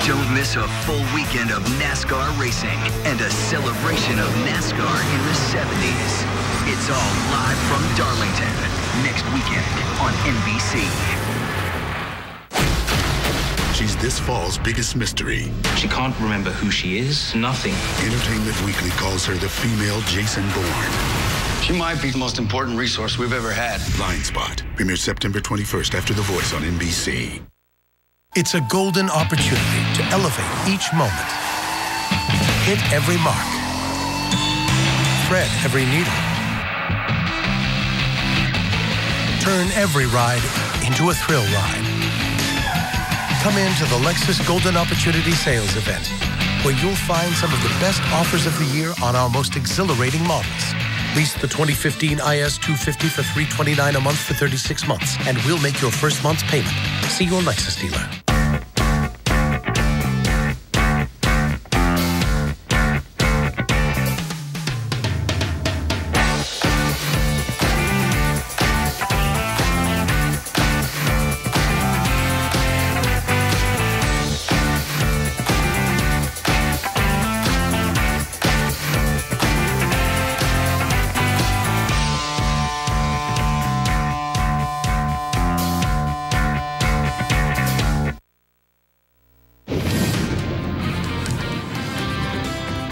Don't miss a full weekend of NASCAR racing and a celebration of NASCAR in the 70s. It's all live from Darlington next weekend on NBC. She's this fall's biggest mystery. She can't remember who she is, nothing. Entertainment Weekly calls her the female Jason Bourne. She might be the most important resource we've ever had. Blind Spot premieres September 21st after The Voice on NBC. It's a golden opportunity to elevate each moment, hit every mark, thread every needle, turn every ride into a thrill ride. Come into the Lexus Golden Opportunity Sales Event, where you'll find some of the best offers of the year on our most exhilarating models. Lease the 2015 IS 250 for $329 a month for 36 months, and we'll make your first month's payment. See your Lexus dealer.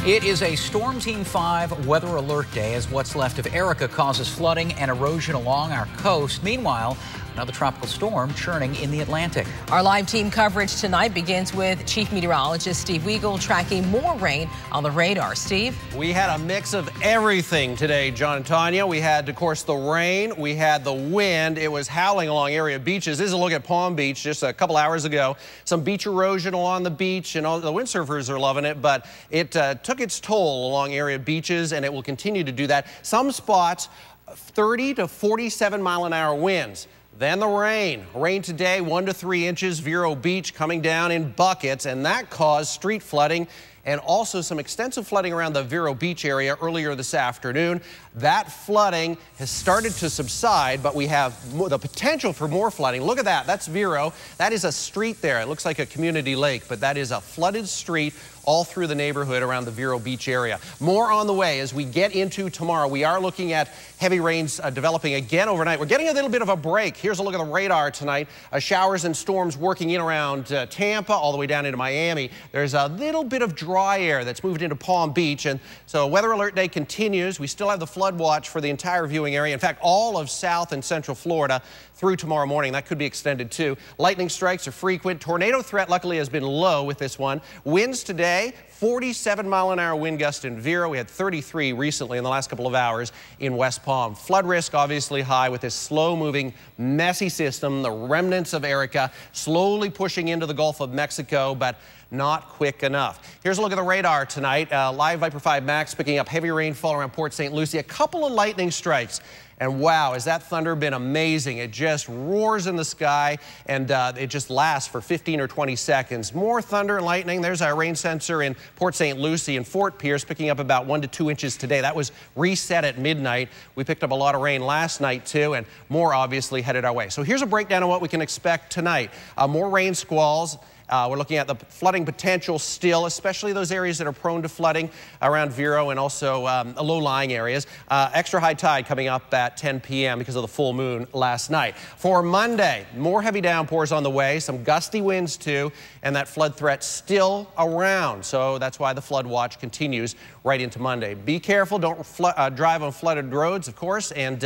It is a Storm Team 5 weather alert day as what's left of Erica causes flooding and erosion along our coast. Meanwhile, another tropical storm churning in the Atlantic. Our live team coverage tonight begins with Chief Meteorologist Steve Weagle tracking more rain on the radar. Steve? We had a mix of everything today, John and Tanya. We had, of course, the rain. We had the wind. It was howling along area beaches. This is a look at Palm Beach just a couple hours ago. Some beach erosion along the beach, and all the windsurfers are loving it, but it took its toll along area beaches, and it will continue to do that. Some spots, 30 to 47 mile an hour winds. Then the rain. Rain today, 1 to 3 inches. Vero Beach coming down in buckets, and that caused street flooding and also some extensive flooding around the Vero Beach area earlier this afternoon. That flooding has started to subside, but we have the potential for more flooding. Look at that. That's Vero. That is a street there. It looks like a community lake, but that is a flooded street all through the neighborhood around the Vero Beach area. More on the way as we get into tomorrow. We are looking at heavy rains developing again overnight. We're getting a little bit of a break. Here's a look at the radar tonight. Showers and storms working in around Tampa all the way down into Miami. There's a little bit of dry air that's moved into Palm Beach, and so weather alert day continues. We still have the flood watch for the entire viewing area. In fact, all of South and Central Florida through tomorrow morning. That could be extended too. Lightning strikes are frequent. Tornado threat luckily has been low with this one. Winds today, 47 mile an hour wind gust in Vero. We had 33 recently in the last couple of hours in West Palm. Flood risk obviously high with this slow moving messy system, the remnants of Erica slowly pushing into the Gulf of Mexico, but not quick enough. Here's a look at the radar tonight. Live Viper 5 Max picking up heavy rainfall around Port St. Lucie. A couple of lightning strikes. And wow, has that thunder been amazing. It just roars in the sky, and it just lasts for 15 or 20 seconds. More thunder and lightning. There's our rain sensor in Port St. Lucie and Fort Pierce picking up about 1 to 2 inches today. That was reset at midnight. We picked up a lot of rain last night too, and more obviously headed our way. So here's a breakdown of what we can expect tonight. More rain squalls. We're looking at the flooding potential still, especially those areas that are prone to flooding around Vero and also low-lying areas. Extra high tide coming up at 10 p.m. because of the full moon last night. For Monday, more heavy downpours on the way, some gusty winds too, and that flood threat still around. So that's why the flood watch continues right into Monday. Be careful. Don't drive on flooded roads, of course, and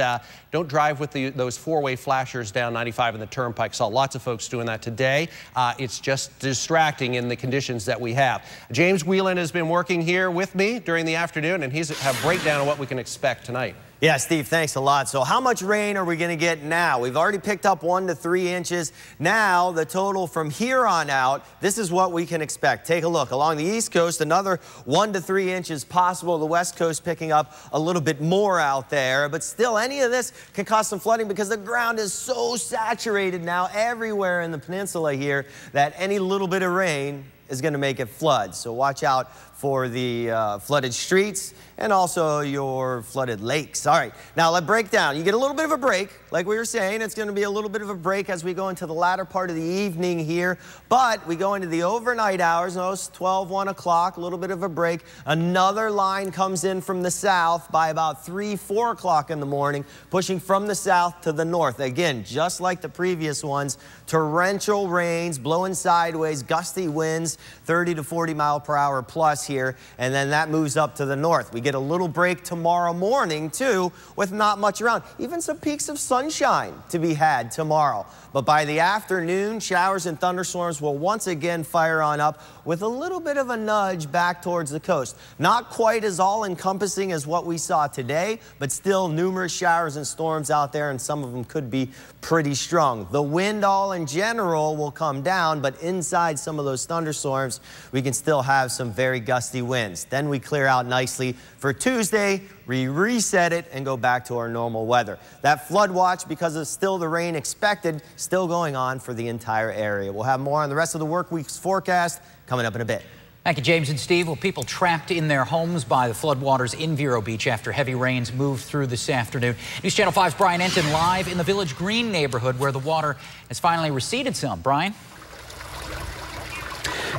don't drive with those four-way flashers down 95 in the Turnpike. Saw lots of folks doing that today. It's just distracting in the conditions that we have. James Whelan has been working here with me during the afternoon, and he's a breakdown of what we can expect tonight. Yeah, Steve, thanks a lot. So how much rain are we going to get now? We've already picked up 1 to 3 inches. Now, the total from here on out, this is what we can expect. Take a look. Along the East Coast, another 1 to 3 inches possible. The West Coast picking up a little bit more out there. But still, any of this can cause some flooding because the ground is so saturated now everywhere in the peninsula here that any little bit of rain is going to make it flood. So watch out for the flooded streets and also your flooded lakes. All right, now let's break down. You get a little bit of a break. Like we were saying, it's going to be a little bit of a break as we go into the latter part of the evening here. But we go into the overnight hours, those 12, 1 o'clock, a little bit of a break. Another line comes in from the south by about 3, 4 o'clock in the morning, pushing from the south to the north. Again, just like the previous ones, torrential rains, blowing sideways, gusty winds, 30 to 40 mile per hour plus here. And then that moves up to the north. We get a little break tomorrow morning, too, with not much around. Even some peaks of sunshine to be had tomorrow. But by the afternoon, showers and thunderstorms will once again fire on up with a little bit of a nudge back towards the coast. Not quite as all-encompassing as what we saw today, but still numerous showers and storms out there, and some of them could be pretty strong. The wind all in general will come down, but inside some of those thunderstorms, we can still have some very gusty winds. Then we clear out nicely for Tuesday. We reset it and go back to our normal weather. That flood watch, because of still the rain expected, still going on for the entire area. We'll have more on the rest of the work week's forecast coming up in a bit. Thank you, James and Steve. Well, people trapped in their homes by the floodwaters in Vero Beach after heavy rains moved through this afternoon. News Channel 5's Brian Enton live in the Village Green neighborhood where the water has finally receded some. Brian?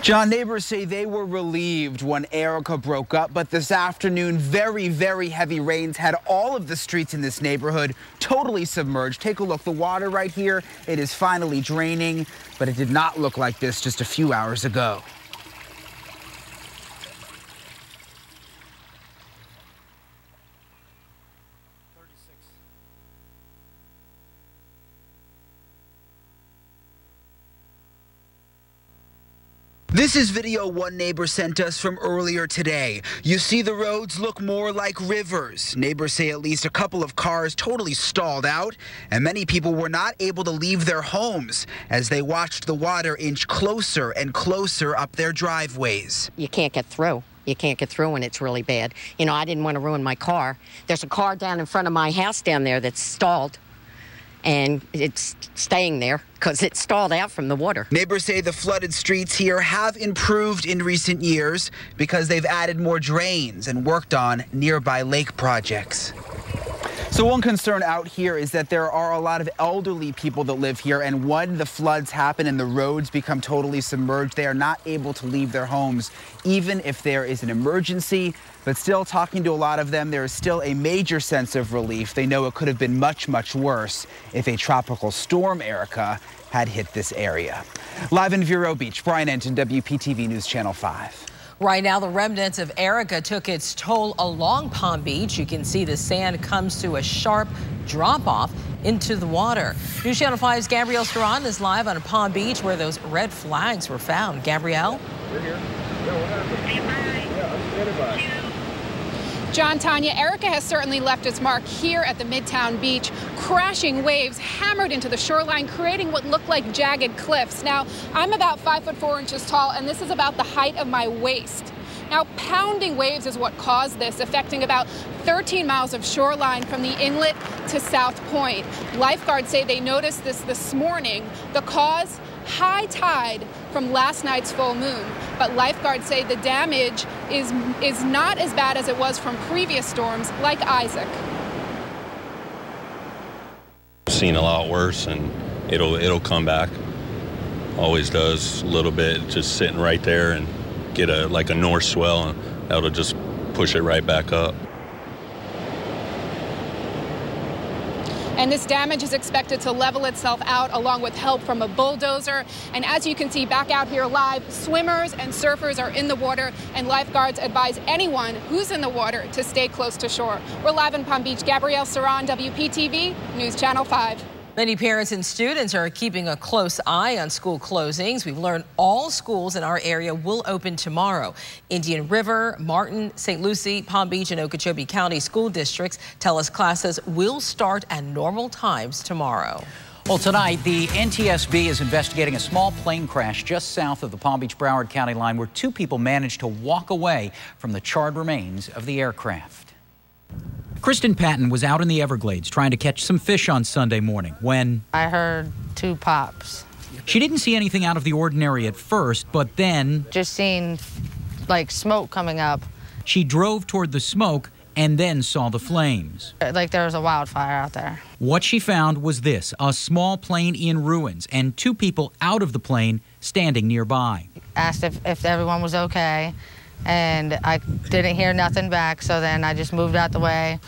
John, neighbors say they were relieved when Erica broke up, but this afternoon, very, very heavy rains had all of the streets in this neighborhood totally submerged. Take a look. The water right here, it is finally draining, but it did not look like this just a few hours ago. This is video one neighbor sent us from earlier today. You see the roads look more like rivers. Neighbors say at least a couple of cars totally stalled out, and many people were not able to leave their homes as they watched the water inch closer and closer up their driveways. You can't get through. You can't get through when it's really bad. You know, I didn't want to ruin my car. There's a car down in front of my house down there that's stalled, and it's staying there because it stalled out from the water. Neighbors say the flooded streets here have improved in recent years because they've added more drains and worked on nearby lake projects. So one concern out here is that there are a lot of elderly people that live here, and when the floods happen and the roads become totally submerged, they are not able to leave their homes, even if there is an emergency. But still, talking to a lot of them, there is still a major sense of relief. They know it could have been much, much worse if a tropical storm, Erica, had hit this area. Live in Vero Beach, Brian Enton, WPTV News Channel 5. Right now, the remnants of Erica took its toll along Palm Beach. You can see the sand comes to a sharp drop-off into the water. News Channel 5's Gabrielle Saran is live on Palm Beach where those red flags were found. Gabrielle? We're here. Yeah, what happened? John, Tanya, Erica has certainly left its mark here at the Midtown Beach. Crashing waves hammered into the shoreline, creating what looked like jagged cliffs. Now, I'm about 5'4" tall, and this is about the height of my waist. Now, pounding waves is what caused this, affecting about 13 miles of shoreline from the inlet to South Point. Lifeguards say they noticed this morning. The cause? High tide from last night's full moon. But lifeguards say the damage is not as bad as it was from previous storms like Isaac. Seen a lot worse, and it'll come back. Always does a little bit, just sitting right there and get like a north swell, and that'll just push it right back up. And this damage is expected to level itself out along with help from a bulldozer. And as you can see back out here live, swimmers and surfers are in the water, and lifeguards advise anyone who's in the water to stay close to shore. We're live in Palm Beach. Gabrielle Saran, WPTV News Channel 5. Many parents and students are keeping a close eye on school closings. We've learned all schools in our area will open tomorrow. Indian River, Martin, St. Lucie, Palm Beach, and Okeechobee County school districts tell us classes will start at normal times tomorrow. Well, tonight, the NTSB is investigating a small plane crash just south of the Palm Beach-Broward County line where two people managed to walk away from the charred remains of the aircraft. Kristen Patton was out in the Everglades trying to catch some fish on Sunday morning when I heard two pops. She didn't see anything out of the ordinary at first, but then... just seen, like, smoke coming up. She drove toward the smoke and then saw the flames. Like there was a wildfire out there. What she found was this, a small plane in ruins and 2 people out of the plane standing nearby. Asked if everyone was okay, and I didn't hear nothing back, so then I just moved out the way.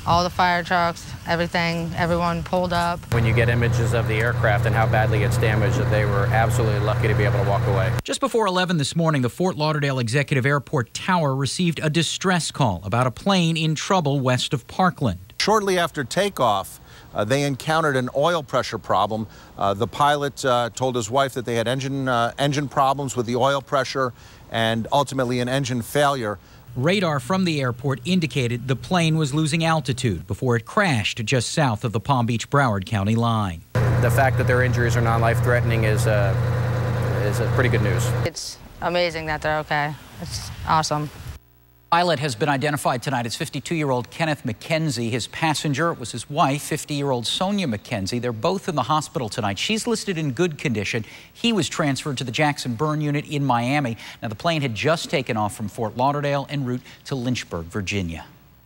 All the fire trucks, everyone pulled up. When you get images of the aircraft and how badly it's damaged, they were absolutely lucky to be able to walk away. Just before 11 this morning, the Fort Lauderdale Executive Airport Tower received a distress call about a plane in trouble west of Parkland. Shortly after takeoff, they encountered an oil pressure problem. The pilot told his wife that they had engine problems with the oil pressure and ultimately an engine failure. Radar from the airport indicated the plane was losing altitude before it crashed just south of the Palm Beach-Broward County line. The fact that their injuries are non-life-threatening is pretty good news. It's amazing that they're okay. It's awesome. Pilot has been identified tonight as 52-year-old Kenneth McKenzie. His passenger was his wife, 50-year-old Sonia McKenzie. They're both in the hospital tonight. She's listed in good condition. He was transferred to the Jackson Burn Unit in Miami. Now, the plane had just taken off from Fort Lauderdale en route to Lynchburg, Virginia.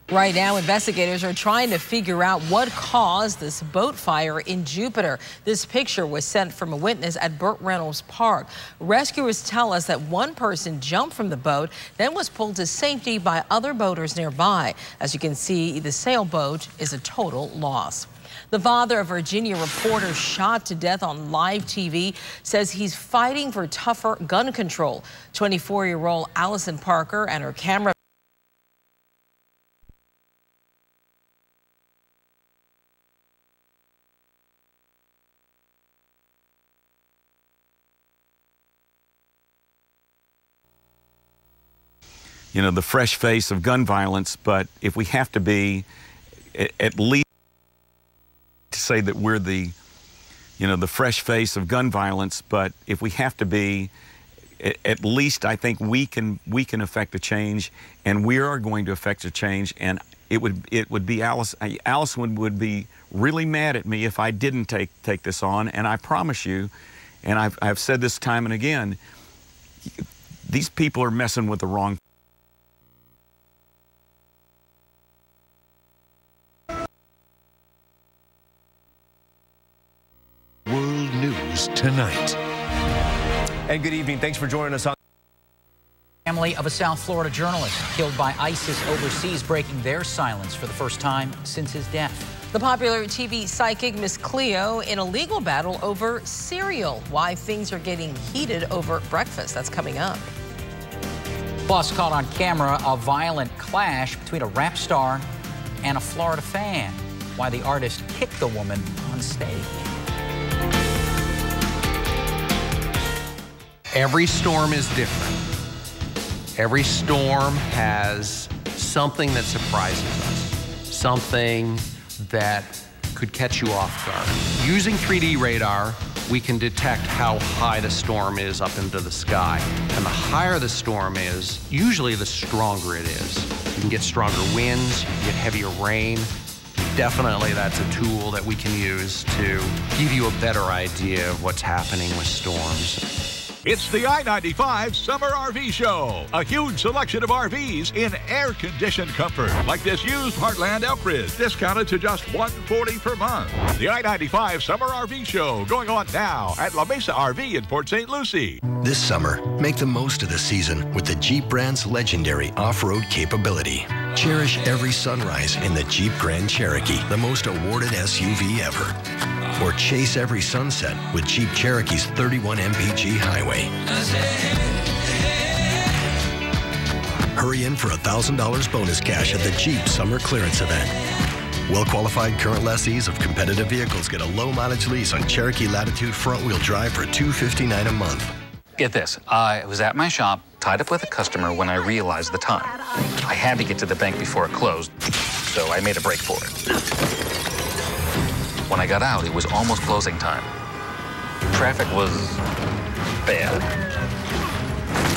Right now, investigators are trying to figure out what caused this boat fire in Jupiter. This picture was sent from a witness at Burt Reynolds Park. Rescuers tell us that one person jumped from the boat, then was pulled to safety by other boaters nearby. As you can see, the sailboat is a total loss. The father of Virginia reporter shot to death on live TV says he's fighting for tougher gun control. 24-year-old Allison Parker and her camera you know, the fresh face of gun violence, but if we have to be, at least to say that we're the, you know, the fresh face of gun violence, but if we have to be, at least I think we can affect a change, and we are going to affect a change, and it would be Allison would be really mad at me if I didn't take this on, and I promise you, and I've said this time and again, these people are messing with the wrong. World News Tonight. And good evening. Thanks for joining us on. Family of a South Florida journalist killed by ISIS overseas, breaking their silence for the first time since his death. The popular TV psychic Miss Cleo in a legal battle over cereal. Why things are getting heated over breakfast. That's coming up. Plus, caught on camera, a violent clash between a rap star and a Florida fan. Why the artist kicked the woman on stage. Every storm is different. Every storm has something that surprises us, something that could catch you off guard. Using 3D radar, we can detect how high the storm is up into the sky. And the higher the storm is, usually the stronger it is. You can get stronger winds, you get heavier rain. Definitely that's a tool that we can use to give you a better idea of what's happening with storms. It's the I-95 Summer RV Show. A huge selection of RVs in air-conditioned comfort, like this used Heartland Elkridge, discounted to just $140 per month. The I-95 Summer RV Show going on now at La Mesa RV in Port St. Lucie. This summer, make the most of the season with the Jeep brand's legendary off-road capability. Cherish every sunrise in the Jeep Grand Cherokee, the most awarded SUV ever. Or chase every sunset with Jeep Cherokee's 31 mpg Highway. Hurry in for $1,000 bonus cash at the Jeep Summer Clearance Event. Well-qualified current lessees of competitive vehicles get a low-mileage lease on Cherokee Latitude front-wheel drive for $259 a month. Get this, I was at my shop, tied up with a customer when I realized the time. I had to get to the bank before it closed, so I made a break for it. When I got out, it was almost closing time. Traffic was bad.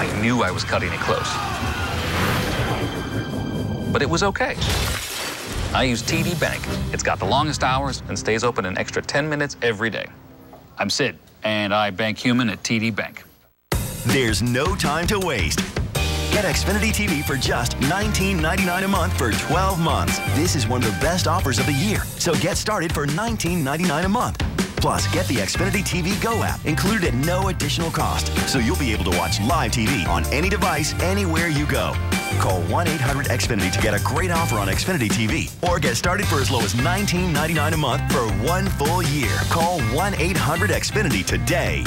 I knew I was cutting it close. But it was okay. I use TD Bank. It's got the longest hours and stays open an extra 10 minutes every day. I'm Sid, And I bank human at TD Bank. There's no time to waste. Get Xfinity TV for just $19.99 a month for 12 months. This is one of the best offers of the year, so get started for $19.99 a month. Plus, get the Xfinity TV Go app included at no additional cost, so you'll be able to watch live TV on any device, anywhere you go. Call 1-800-XFINITY to get a great offer on Xfinity TV, or get started for as low as $19.99 a month for 1 full year. Call 1-800-XFINITY today.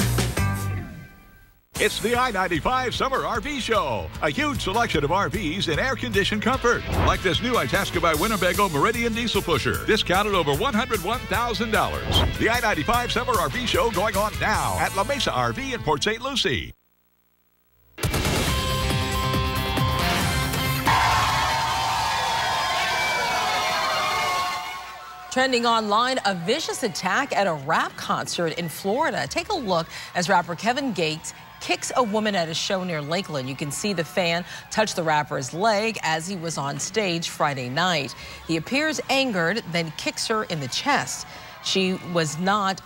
It's the I-95 Summer RV Show. A huge selection of RVs in air-conditioned comfort. Like this new Itasca by Winnebago Meridian diesel pusher. Discounted over $101,000. The I-95 Summer RV Show going on now at La Mesa RV in Port St. Lucie. Trending online, a vicious attack at a rap concert in Florida. Take a look as rapper Kevin Gates kicks a woman at a show near Lakeland. You can see the fan touch the rapper's leg as he was on stage Friday night. He appears angered, then kicks her in the chest. She has not,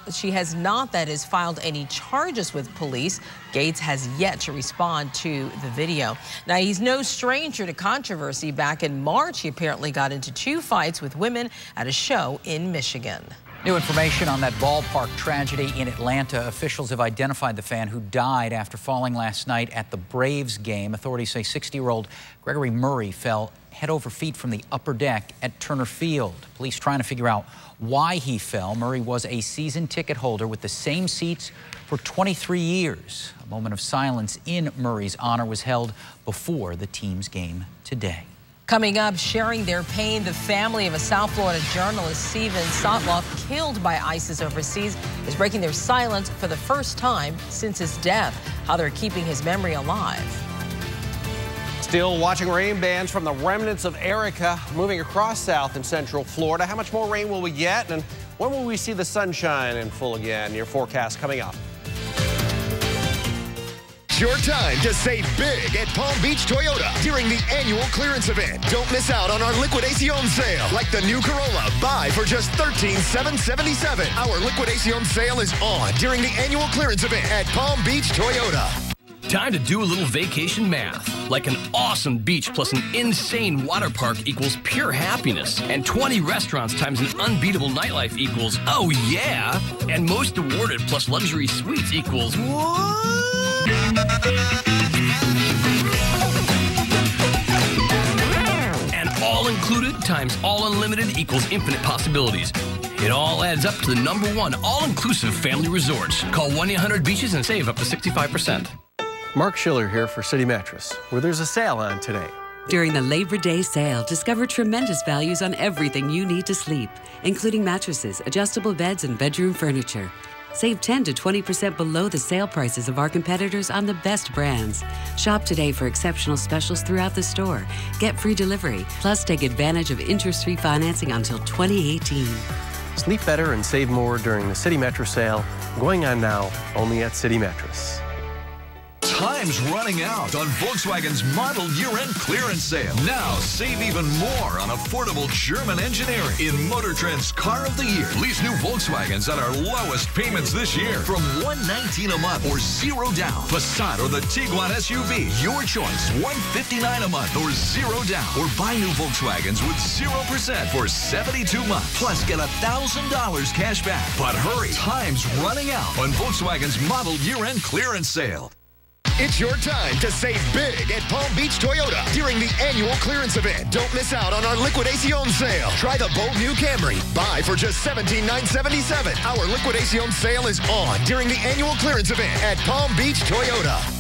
that is, filed any charges with police. Gates has yet to respond to the video. Now, he's no stranger to controversy. Back in March, he apparently got into 2 fights with women at a show in Michigan. New information on that ballpark tragedy in Atlanta. Officials have identified the fan who died after falling last night at the Braves game. Authorities say 60-year-old Gregory Murray fell head over feet from the upper deck at Turner Field. Police trying to figure out why he fell. Murray was a season ticket holder with the same seats for 23 years. A moment of silence in Murray's honor was held before the team's game today. Coming up, sharing their pain, the family of a South Florida journalist, Steven Sotloff, killed by ISIS overseas, is breaking their silence for the first time since his death. How they're keeping his memory alive. Still watching rain bands from the remnants of Erica moving across South and Central Florida. How much more rain will we get, and when will we see the sunshine in full again? Your forecast coming up. It's your time to save big at Palm Beach Toyota during the annual clearance event. Don't miss out on our Liquidación sale, like the new Corolla. Buy for just $13,777. Our Liquidación sale is on during the annual clearance event at Palm Beach Toyota. Time to do a little vacation math. Like an awesome beach plus an insane water park equals pure happiness. And 20 restaurants times an unbeatable nightlife equals, oh yeah. And most awarded plus luxury suites equals, what? And all included times all unlimited equals infinite possibilities. It all adds up to the #1 all-inclusive family resorts. Call 1-800-BEACHES and save up to 65%. Mark Schiller here for City Mattress, where there's a sale on today. During the Labor Day sale, discover tremendous values on everything you need to sleep, including mattresses, adjustable beds, and bedroom furniture. Save 10 to 20% below the sale prices of our competitors on the best brands. Shop today for exceptional specials throughout the store. Get free delivery, plus take advantage of interest-free financing until 2018. Sleep better and save more during the City Mattress sale, going on now only at City Mattress. Time's running out on Volkswagen's model year-end clearance sale. Now save even more on affordable German engineering in Motor Trend's Car of the Year. Lease new Volkswagens at our lowest payments this year from $119 a month or 0 down. Passat or the Tiguan SUV, your choice, $159 a month or 0 down. Or buy new Volkswagens with 0% for 72 months. Plus get $1,000 cash back. But hurry, time's running out on Volkswagen's model year-end clearance sale. It's your time to save big at Palm Beach Toyota during the annual clearance event. Don't miss out on our Liquidación sale. Try the bold new Camry. Buy for just $17,977. Our Liquidación sale is on during the annual clearance event at Palm Beach Toyota.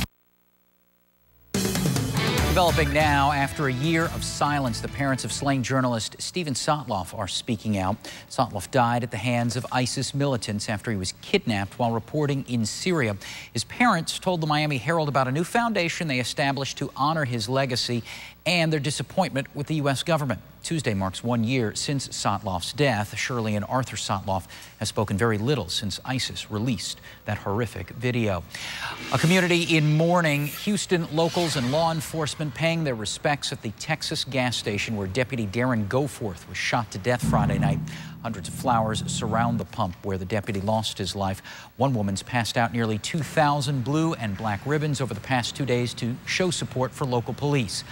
Developing now, after a year of silence, the parents of slain journalist Steven Sotloff are speaking out. Sotloff died at the hands of ISIS militants after he was kidnapped while reporting in Syria. His parents told the Miami Herald about a new foundation they established to honor his legacy. and their disappointment with the U.S. government. Tuesday marks 1 year since Sotloff's death. Shirley and Arthur Sotloff have spoken very little since ISIS released that horrific video. A community in mourning. Houston locals and law enforcement paying their respects at the Texas gas station where Deputy Darren Goforth was shot to death Friday night. Hundreds of flowers surround the pump where the deputy lost his life. One woman's passed out nearly 2,000 blue and black ribbons over the past 2 days to show support for local police.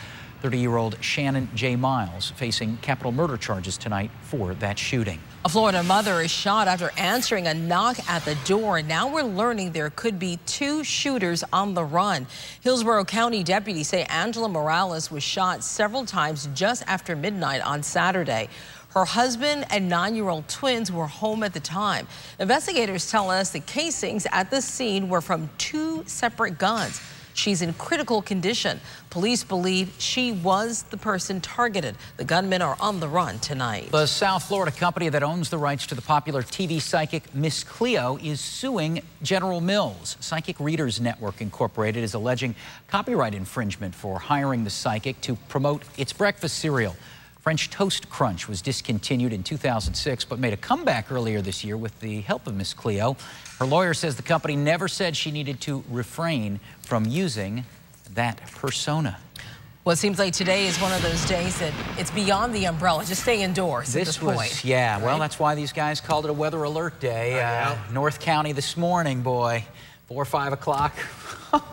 30-year-old Shannon J. Miles facing capital murder charges tonight for that shooting. A Florida mother is shot after answering a knock at the door. Now we're learning there could be 2 shooters on the run. Hillsborough County deputies say Angela Morales was shot several times just after midnight on Saturday. Her husband and 9-year-old twins were home at the time. Investigators tell us the casings at the scene were from 2 separate guns. She's in critical condition. Police believe she was the person targeted. The gunmen are on the run tonight. The South Florida company that owns the rights to the popular TV psychic Miss Cleo is suing General Mills. Psychic Readers Network Incorporated is alleging copyright infringement for hiring the psychic to promote its breakfast cereal. French Toast Crunch was discontinued in 2006, but made a comeback earlier this year with the help of Miss Cleo. Her lawyer says the company never said she needed to refrain from using that persona. Well, it seems like today is one of those days that it's beyond the umbrella. Just stay indoors at this point. Yeah, right? Well, that's why these guys called it a weather alert day. North County this morning, boy, 4 or 5 o'clock.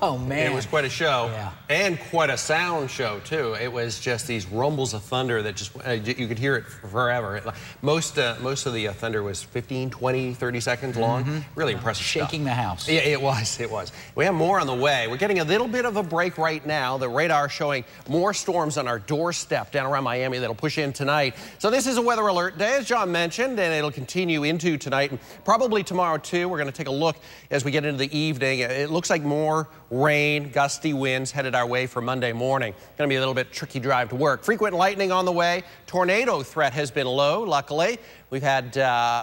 Oh, man. It was quite a show. Yeah. And quite a sound show, too. It was just these rumbles of thunder that just, you could hear it forever. Most of the thunder was 15, 20, 30 seconds long. Really impressive Shaking the house. Yeah, it was. We have more on the way. We're getting a little bit of a break right now. The radar showing more storms on our doorstep down around Miami that'll push in tonight. So this is a weather alert day, as John mentioned, and it'll continue into tonight and probably tomorrow, too. We're going to take a look as we get into the evening. It looks like more rain, gusty winds headed our way for Monday morning. Going to be a little bit tricky drive to work. Frequent lightning on the way. Tornado threat has been low, luckily. We've had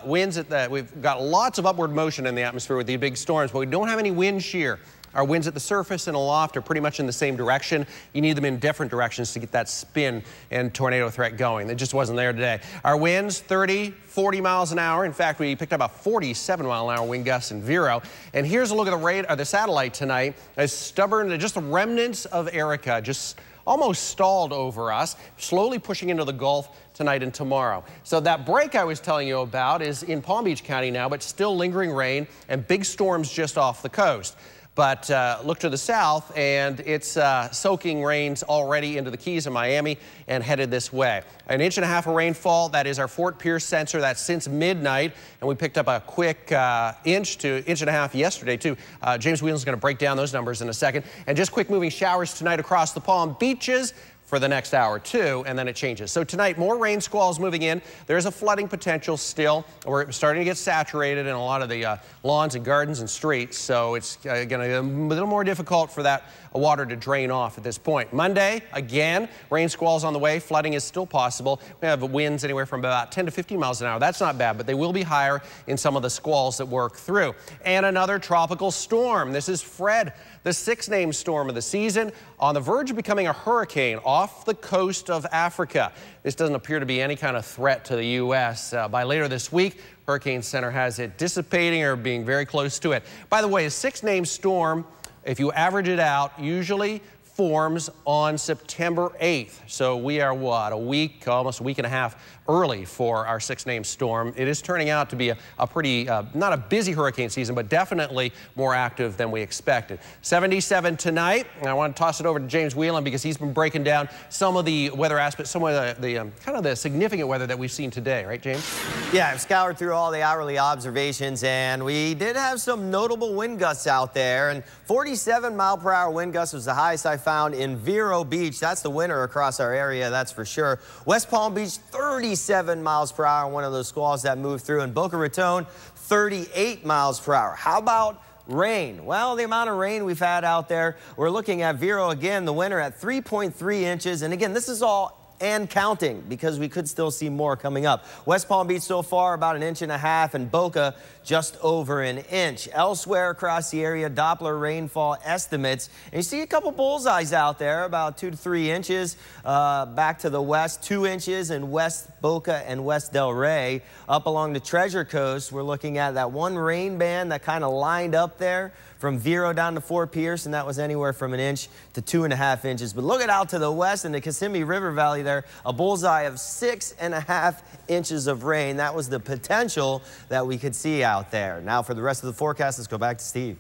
winds we've got lots of upward motion in the atmosphere with the big storms, but we don't have any wind shear. Our winds at the surface and aloft are pretty much in the same direction. You need them in different directions to get that spin and tornado threat going. It just wasn't there today. Our winds, 30, 40 miles an hour. In fact, we picked up a 47-mile-an-hour wind gust in Vero. And here's a look at the satellite tonight. As stubborn, just the remnants of Erica just almost stalled over us, slowly pushing into the Gulf tonight and tomorrow. So that break I was telling you about is in Palm Beach County now, but still lingering rain and big storms just off the coast. But look to the south, and it's soaking rains already into the Keys of Miami and headed this way. 1.5 inches of rainfall. That is our Fort Pierce sensor. That's since midnight, and we picked up a quick 1 to 1.5 inches yesterday, too. James Whelan is going to break down those numbers in a second. And just quick moving showers tonight across the Palm Beaches for the next hour, too, and then it changes. So tonight, more rain squalls moving in. There's a flooding potential still. We're starting to get saturated in a lot of the lawns and gardens and streets, so it's going to be a little more difficult for that water to drain off at this point. Monday, again, rain squalls on the way. Flooding is still possible. We have winds anywhere from about 10 to 15 miles an hour. That's not bad, but they will be higher in some of the squalls that work through. And another tropical storm. This is Fred, the 6th named storm of the season, on the verge of becoming a hurricane off the coast of Africa. This doesn't appear to be any kind of threat to the U.S. By later this week, Hurricane Center has it dissipating or being very close to it. By the way, a 6th named storm, if you average it out, usually forms on September 8th. So we are, what, a week, almost a week and a half early for our 6th named storm. It is turning out to be a pretty, not a busy hurricane season, but definitely more active than we expected. 77 tonight. And I want to toss it over to James Whelan because he's been breaking down some of the weather aspects, some of the kind of the significant weather that we've seen today, right, James? Yeah, I've scoured through all the hourly observations, and we did have some notable wind gusts out there. And 47-mile-per-hour wind gusts was the highest I found in Vero Beach. That's the winner across our area, that's for sure. West Palm Beach, 37 miles per hour, one of those squalls that moved through. In Boca Raton, 38 miles per hour. How about rain? Well, the amount of rain we've had out there, we're looking at Vero again, the winner at 3.3 inches. And again, this is all and counting, because we could still see more coming up. West Palm Beach so far about 1.5 inches, and Boca just over 1 inch. Elsewhere across the area, Doppler rainfall estimates, and you see a couple bullseyes out there, about 2 to 3 inches. Back to the west, 2 inches in West Boca and West Delray. Up along the Treasure Coast, we're looking at that one rain band that kind of lined up there from Vero down to Fort Pierce, and that was anywhere from 1 inch to 2.5 inches. But look at out to the west in the Kissimmee River Valley there, a bullseye of 6.5 inches of rain. That was the potential that we could see out there. Now for the rest of the forecast, let's go back to Steve.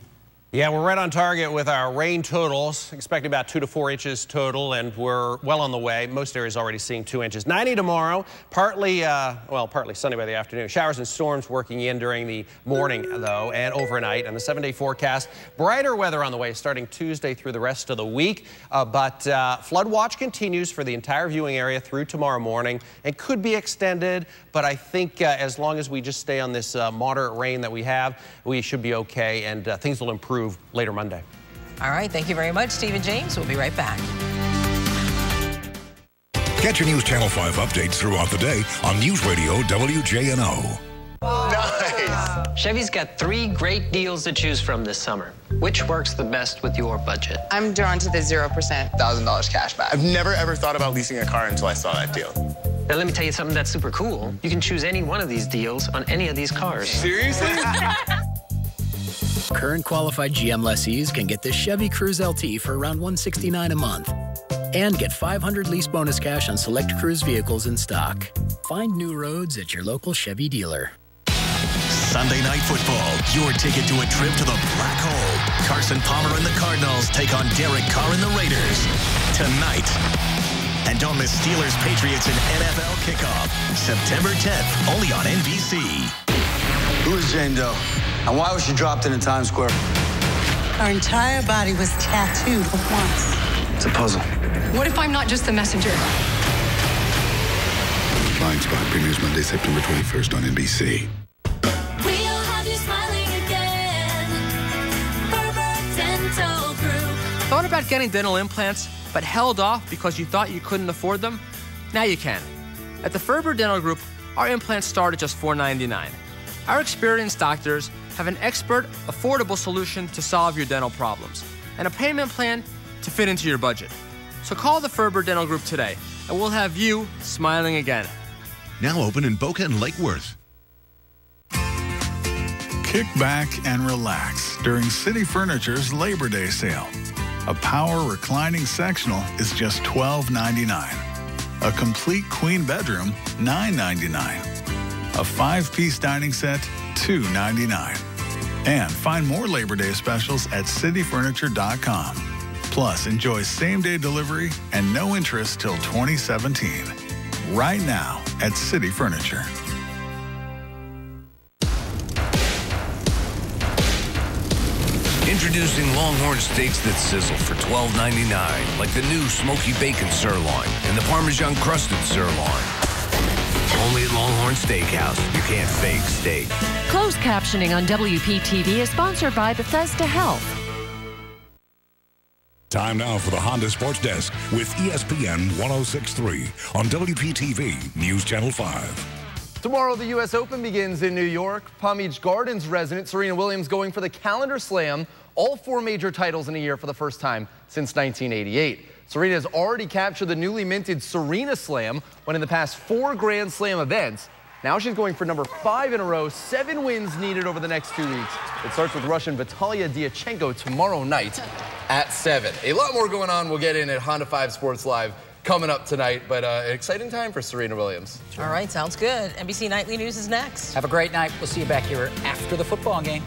Yeah, we're right on target with our rain totals, expecting about 2 to 4 inches total, and we're well on the way. Most areas already seeing 2 inches. 90 tomorrow, partly sunny by the afternoon. Showers and storms working in during the morning, though, and overnight. And the 7-day forecast, brighter weather on the way starting Tuesday through the rest of the week. But flood watch continues for the entire viewing area through tomorrow morning and could be extended. But I think as long as we just stay on this moderate rain that we have, we should be okay, and things will improve later Monday. All right, thank you very much, Steve and James. We'll be right back. Get your News Channel 5 updates throughout the day on News Radio WJNO. Nice! Chevy's got 3 great deals to choose from this summer. Which works the best with your budget? I'm drawn to the 0%. $1,000 cash back. I've never ever thought about leasing a car until I saw that deal. Now let me tell you something that's super cool. You can choose any one of these deals on any of these cars. Seriously? Current qualified GM lessees can get this Chevy Cruze LT for around $169 a month and get $500 lease bonus cash on select Cruze vehicles in stock. Find new roads at your local Chevy dealer. Sunday Night Football, your ticket to a trip to the Black Hole. Carson Palmer and the Cardinals take on Derek Carr and the Raiders tonight. And don't miss Steelers Patriots and NFL kickoff September 10th, only on NBC. Who is Jane Doe? And why was she dropped into Times Square? Her entire body was tattooed at once. It's a puzzle. What if I'm not just the messenger? Blind Spot premieres Monday, September 21st on NBC. We'll have you smiling again. Herbert Dental Group. Thought about getting dental implants, but held off because you thought you couldn't afford them? Now you can. At the Ferber Dental Group, our implants start at just $4.99. Our experienced doctors have an expert, affordable solution to solve your dental problems and a payment plan to fit into your budget. So call the Ferber Dental Group today, and we'll have you smiling again. Now open in Boca and Lake Worth. Kick back and relax during City Furniture's Labor Day sale. A power reclining sectional is just $12.99. A complete queen bedroom, $9.99. A 5-piece dining set, $2.99. And find more Labor Day specials at cityfurniture.com. Plus, enjoy same-day delivery and no interest till 2017. Right now at City Furniture. Introducing Longhorn steaks that sizzle for $12.99, like the new smoky bacon sirloin and the Parmesan crusted sirloin. Only at Longhorn Steakhouse. You can't fake steak. Closed captioning on WPTV is sponsored by Bethesda Health. Time now for the Honda Sports Desk with ESPN 1063 on WPTV News Channel 5. Tomorrow, the U.S. Open begins in New York. Palm Beach Gardens resident Serena Williams going for the calendar slam, all 4 major titles in a year for the first time since 1988. Serena has already captured the newly minted Serena Slam, winning the past 4 Grand Slam events. Now she's going for number 5 in a row, 7 wins needed over the next 2 weeks. It starts with Russian Vitalia Diachenko tomorrow night at 7. A lot more going on. We'll get in at Honda 5 Sports Live coming up tonight, but an exciting time for Serena Williams. All right, sounds good. NBC Nightly News is next. Have a great night. We'll see you back here after the football game.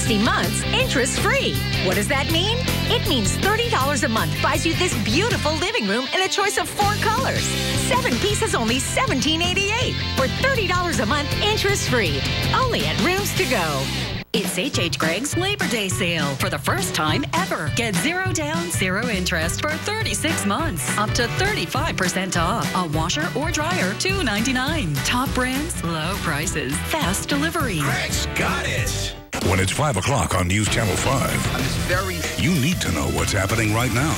Months interest-free. What does that mean? It means $30 a month buys you this beautiful living room in a choice of 4 colors. 7 pieces, only $17.88 for $30 a month interest-free. Only at Rooms To Go. It's H.H. Gregg's Labor Day sale. For the first time ever, get 0 down, 0 interest for 36 months. Up to 35% off. A washer or dryer, $2.99. Top brands, low prices, fast delivery. Gregg's got it. When it's 5 o'clock on News Channel 5, you need to know what's happening right now.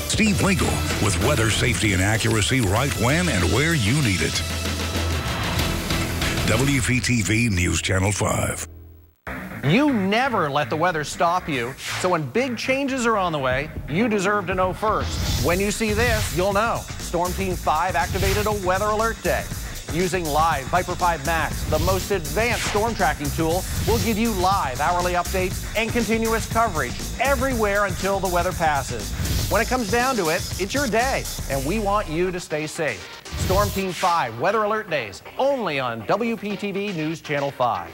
Steve Winkle with weather, safety, and accuracy right when and where you need it. WPTV News Channel 5. You never let the weather stop you, so when big changes are on the way, you deserve to know first. When you see this, you'll know. Storm Team 5 activated a weather alert day. Using live Viper 5 Max, the most advanced storm tracking tool, will give you live hourly updates and continuous coverage everywhere until the weather passes. When it comes down to it, it's your day, and we want you to stay safe. Storm Team 5 Weather Alert Days, only on WPTV News Channel 5.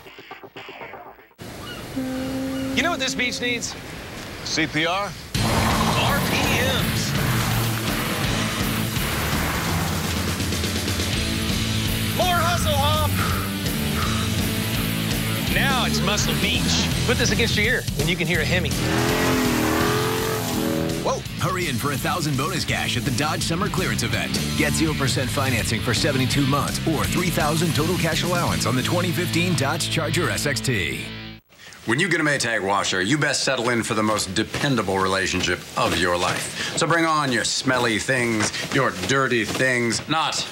You know what this beach needs? CPR? RPMs. More hustle, Hop. Now it's Muscle Beach. Put this against your ear, and you can hear a Hemi. Whoa. Hurry in for 1,000 bonus cash at the Dodge Summer Clearance Event. Get 0% financing for 72 months or $3,000 total cash allowance on the 2015 Dodge Charger SXT. When you get a Maytag washer, you best settle in for the most dependable relationship of your life. So bring on your smelly things, your dirty things, not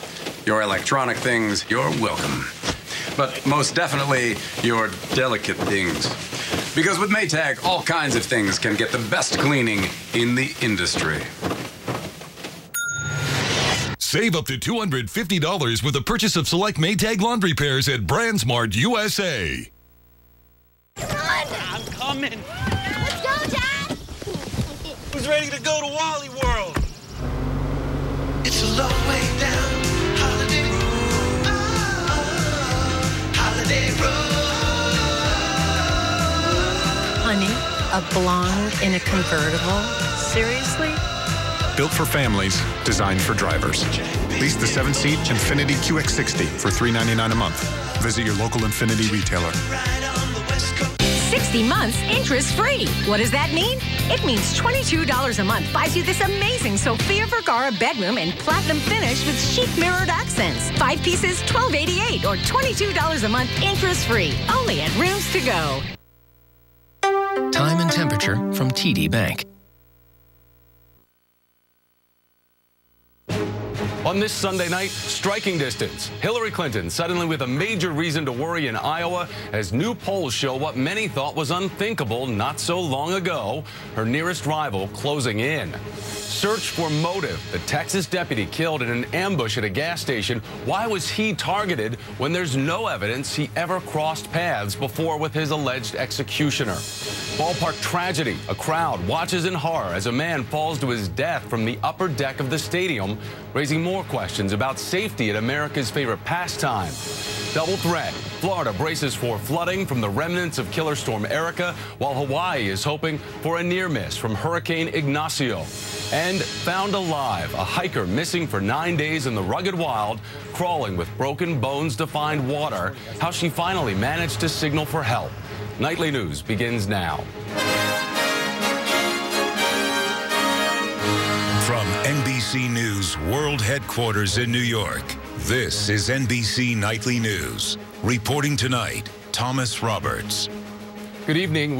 your electronic things. You're welcome. But most definitely, your delicate things. Because with Maytag, all kinds of things can get the best cleaning in the industry. Save up to $250 with the purchase of select Maytag laundry pairs at BrandsMart USA. Come on! I'm coming. Let's go, Dad! Who's ready to go to Wally World? It's a long way down Holiday Road. Holiday Road. Honey, a blonde in a convertible? Seriously? Built for families, designed for drivers. Lease the 7-seat Infiniti QX60 for $399 a month. Visit your local Infiniti retailer. 60 months interest-free. What does that mean? It means $22 a month buys you this amazing Sofia Vergara bedroom and platinum finish with chic mirrored accents. 5 pieces, $12.88 or $22 a month interest-free. Only at Rooms To Go. Time and temperature from TD Bank. On this Sunday night, striking distance. Hillary Clinton suddenly with a major reason to worry in Iowa as new polls show what many thought was unthinkable not so long ago, her nearest rival closing in. Search for motive. The Texas deputy killed in an ambush at a gas station. Why was he targeted when there's no evidence he ever crossed paths before with his alleged executioner? Ballpark tragedy. A crowd watches in horror as a man falls to his death from the upper deck of the stadium, raising more questions about safety at America's favorite pastime. Double threat. Florida braces for flooding from the remnants of Killer Storm Erica, while Hawaii is hoping for a near miss from Hurricane Ignacio. And found alive, a hiker missing for 9 days in the rugged wild, crawling with broken bones to find water, how she finally managed to signal for help. Nightly News begins now. From NBC News World Headquarters in New York, this is NBC Nightly News. Reporting tonight, Thomas Roberts. Good evening.